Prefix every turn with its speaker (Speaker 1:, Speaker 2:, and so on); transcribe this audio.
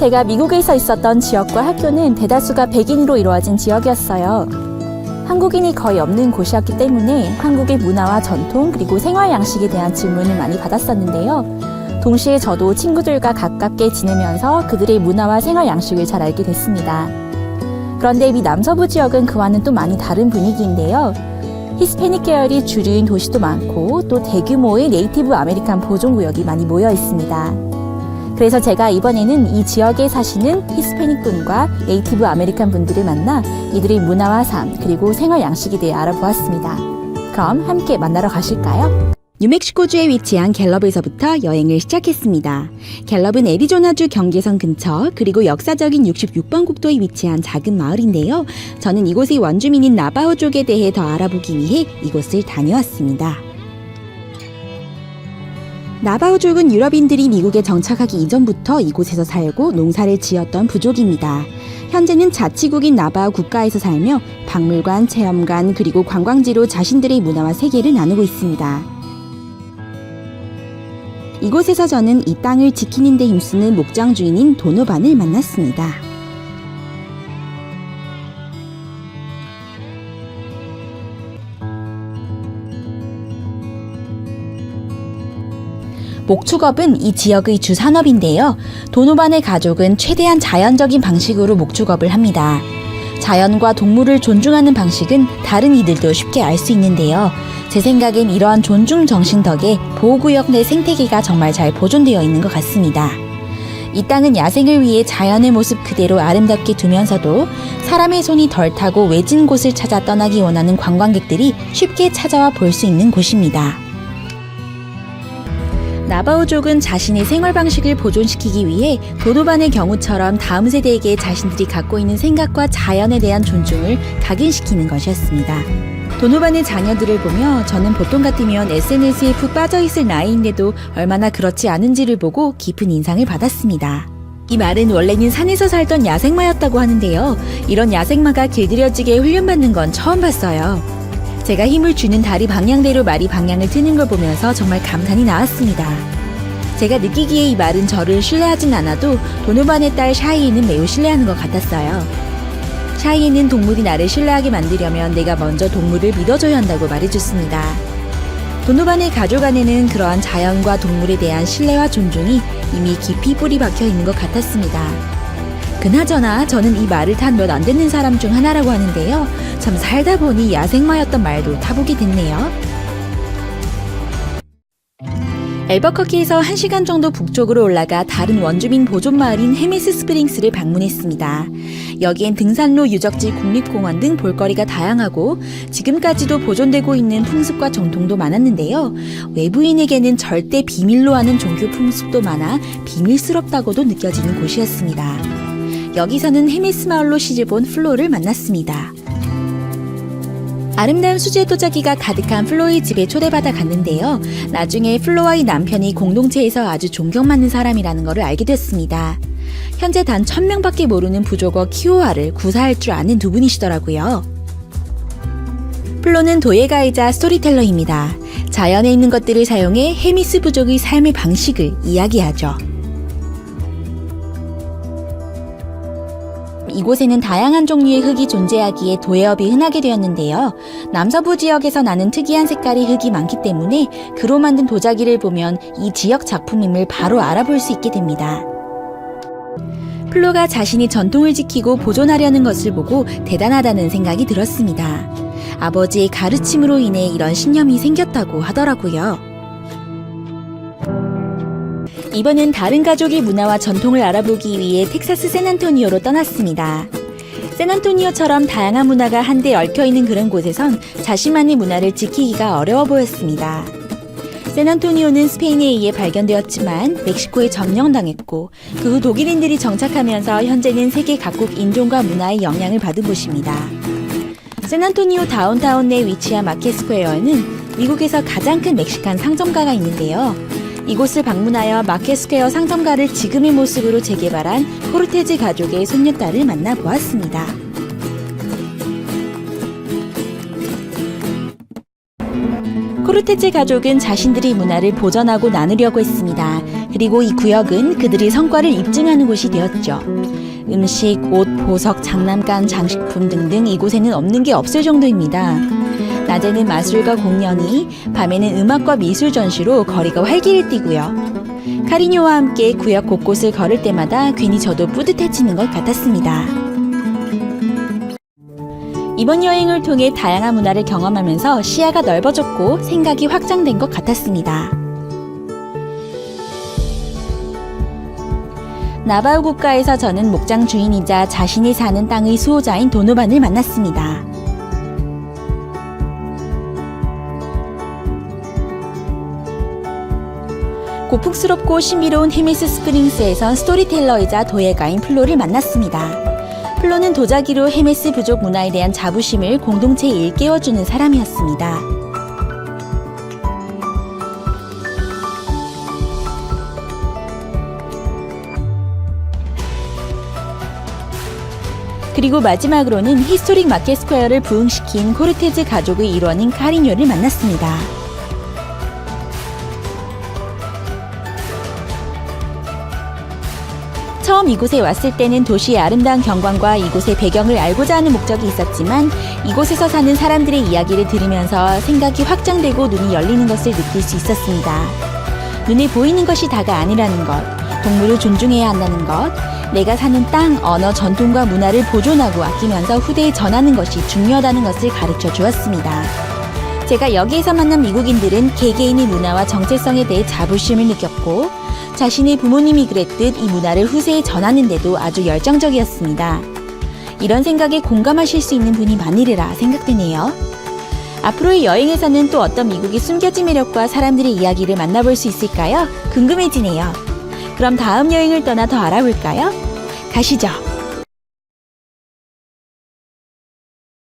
Speaker 1: 제가 미국에서 있었던 지역과 학교는 대다수가 백인으로 이루어진 지역이었어요. 한국인이 거의 없는 곳이었기 때문에 한국의 문화와 전통 그리고 생활 양식에 대한 질문을 많이 받았었는데요. 동시에 저도 친구들과 가깝게 지내면서 그들의 문화와 생활 양식을 잘 알게 됐습니다. 그런데 미 남서부 지역은 그와는 또 많이 다른 분위기인데요. 히스패닉 계열이 주류인 도시도 많고 또 대규모의 네이티브 아메리칸 보존구역이 많이 모여 있습니다. 그래서 제가 이번에는 이 지역에 사시는 히스패닉 분과 네이티브 아메리칸 분들을 만나 이들의 문화와 삶 그리고 생활 양식에 대해 알아보았습니다. 그럼 함께 만나러 가실까요?
Speaker 2: 뉴멕시코주에 위치한 갤럽에서부터 여행을 시작했습니다. 갤럽은 애리조나주 경계선 근처 그리고 역사적인 66번 국도에 위치한 작은 마을인데요. 저는 이곳의 원주민인 나바호족에 대해 더 알아보기 위해 이곳을 다녀왔습니다. 나바호족은 유럽인들이 미국에 정착하기 이전부터 이곳에서 살고 농사를 지었던 부족입니다. 현재는 자치국인 나바호 국가에서 살며 박물관, 체험관 그리고 관광지로 자신들의 문화와 세계를 나누고 있습니다. 이곳에서 저는 이 땅을 지키는 데 힘쓰는 목장 주인인 도노반을 만났습니다. 목축업은 이 지역의 주 산업인데요. 도노반의 가족은 최대한 자연적인 방식으로 목축업을 합니다. 자연과 동물을 존중하는 방식은 다른 이들도 쉽게 알 수 있는데요. 제 생각엔 이러한 존중 정신 덕에 보호구역 내 생태계가 정말 잘 보존되어 있는 것 같습니다. 이 땅은 야생을 위해 자연의 모습 그대로 아름답게 두면서도 사람의 손이 덜 타고 외진 곳을 찾아 떠나기 원하는 관광객들이 쉽게 찾아와 볼 수 있는 곳입니다. 나바호족은 자신의 생활 방식을 보존시키기 위해 도노반의 경우처럼 다음 세대에게 자신들이 갖고 있는 생각과 자연에 대한 존중을 각인시키는 것이었습니다. 도노반의 자녀들을 보며 저는 보통 같으면 SNS에 푹 빠져있을 나이인데도 얼마나 그렇지 않은지를 보고 깊은 인상을 받았습니다. 이 말은 원래는 산에서 살던 야생마였다고 하는데요. 이런 야생마가 길들여지게 훈련받는 건 처음 봤어요. 제가 힘을 주는 다리 방향대로 말이 방향을 트는 걸 보면서 정말 감탄이 나왔습니다. 제가 느끼기에 이 말은 저를 신뢰하진 않아도 도노반의 딸 샤이에는 매우 신뢰하는 것 같았어요. 샤이에는 동물이 나를 신뢰하게 만들려면 내가 먼저 동물을 믿어줘야 한다고 말해줬습니다. 도노반의 가족 안에는 그러한 자연과 동물에 대한 신뢰와 존중이 이미 깊이 뿌리 박혀 있는 것 같았습니다. 그나저나 저는 이 말을 탄 몇 안 되는 사람 중 하나라고 하는데요. 참 살다 보니 야생마였던 말도 타보게 됐네요. 엘버커키에서 1시간 정도 북쪽으로 올라가 다른 원주민 보존 마을인 헤미스 스프링스를 방문했습니다. 여기엔 등산로, 유적지, 국립공원 등 볼거리가 다양하고 지금까지도 보존되고 있는 풍습과 전통도 많았는데요. 외부인에게는 절대 비밀로 하는 종교 풍습도 많아 비밀스럽다고도 느껴지는 곳이었습니다. 여기서는 헤미스 마을로 시집온 플로를 만났습니다. 아름다운 수제 도자기가 가득한 플로의 집에 초대받아 갔는데요. 나중에 플로와의 남편이 공동체에서 아주 존경받는 사람이라는 것을 알게 됐습니다. 현재 단 1000명밖에 모르는 부족어 키오아를 구사할 줄 아는 두 분이시더라고요. 플로는 도예가이자 스토리텔러입니다. 자연에 있는 것들을 사용해 헤미스 부족의 삶의 방식을 이야기하죠. 이곳에는 다양한 종류의 흙이 존재하기에 도예업이 흔하게 되었는데요. 남서부 지역에서 나는 특이한 색깔의 흙이 많기 때문에 그로 만든 도자기를 보면 이 지역 작품임을 바로 알아볼 수 있게 됩니다. 플로가 자신이 전통을 지키고 보존하려는 것을 보고 대단하다는 생각이 들었습니다. 아버지의 가르침으로 인해 이런 신념이 생겼다고 하더라고요. 이번엔 다른 가족의 문화와 전통을 알아보기 위해 텍사스 샌안토니오로 떠났습니다. 샌안토니오처럼 다양한 문화가 한데 얽혀있는 그런 곳에선 자신만의 문화를 지키기가 어려워 보였습니다. 샌안토니오는 스페인에 의해 발견되었지만 멕시코에 점령당했고 그 후 독일인들이 정착하면서 현재는 세계 각국 인종과 문화의 영향을 받은 곳입니다. 샌안토니오 다운타운 내 위치한 마켓스퀘어에는 미국에서 가장 큰 멕시칸 상점가가 있는데요. 이곳을 방문하여 마켓스퀘어 상점가를 지금의 모습으로 재개발한 코르테즈 가족의 손녀딸을 만나보았습니다. 코르테즈 가족은 자신들의 문화를 보존하고 나누려고 했습니다. 그리고 이 구역은 그들의 성과를 입증하는 곳이 되었죠. 음식, 옷, 보석, 장난감, 장식품 등등 이곳에는 없는 게 없을 정도입니다. 낮에는 마술과 공연이, 밤에는 음악과 미술 전시로 거리가 활기를 띠고요. 카리뇨와 함께 구역 곳곳을 걸을 때마다 괜히 저도 뿌듯해지는 것 같았습니다. 이번 여행을 통해 다양한 문화를 경험하면서 시야가 넓어졌고 생각이 확장된 것 같았습니다. 나바우 국가에서 저는 목장 주인이자 자신이 사는 땅의 수호자인 도노반을 만났습니다. 고풍스럽고 신비로운 헤미스 스프링스에선 스토리텔러이자 도예가인 플로를 만났습니다. 플로는 도자기로 헤메스 부족 문화에 대한 자부심을 공동체에 일깨워주는 사람이었습니다. 그리고 마지막으로는 히스토릭 마켓 스퀘어를 부흥시킨 코르테즈 가족의 일원인 카리뇨를 만났습니다. 처음 이곳에 왔을 때는 도시의 아름다운 경관과 이곳의 배경을 알고자 하는 목적이 있었지만 이곳에서 사는 사람들의 이야기를 들으면서 생각이 확장되고 눈이 열리는 것을 느낄 수 있었습니다. 눈에 보이는 것이 다가 아니라는 것, 동물을 존중해야 한다는 것, 내가 사는 땅, 언어, 전통과 문화를 보존하고 아끼면서 후대에 전하는 것이 중요하다는 것을 가르쳐 주었습니다. 제가 여기에서 만난 미국인들은 개개인의 문화와 정체성에 대해 자부심을 느꼈고 자신의 부모님이 그랬듯 이 문화를 후세에 전하는 데도 아주 열정적이었습니다. 이런 생각에 공감하실 수 있는 분이 많으리라 생각되네요. 앞으로의 여행에서는 또 어떤 미국의 숨겨진 매력과 사람들의 이야기를 만나볼 수 있을까요? 궁금해지네요. 그럼 다음 여행을 떠나 더 알아볼까요? 가시죠.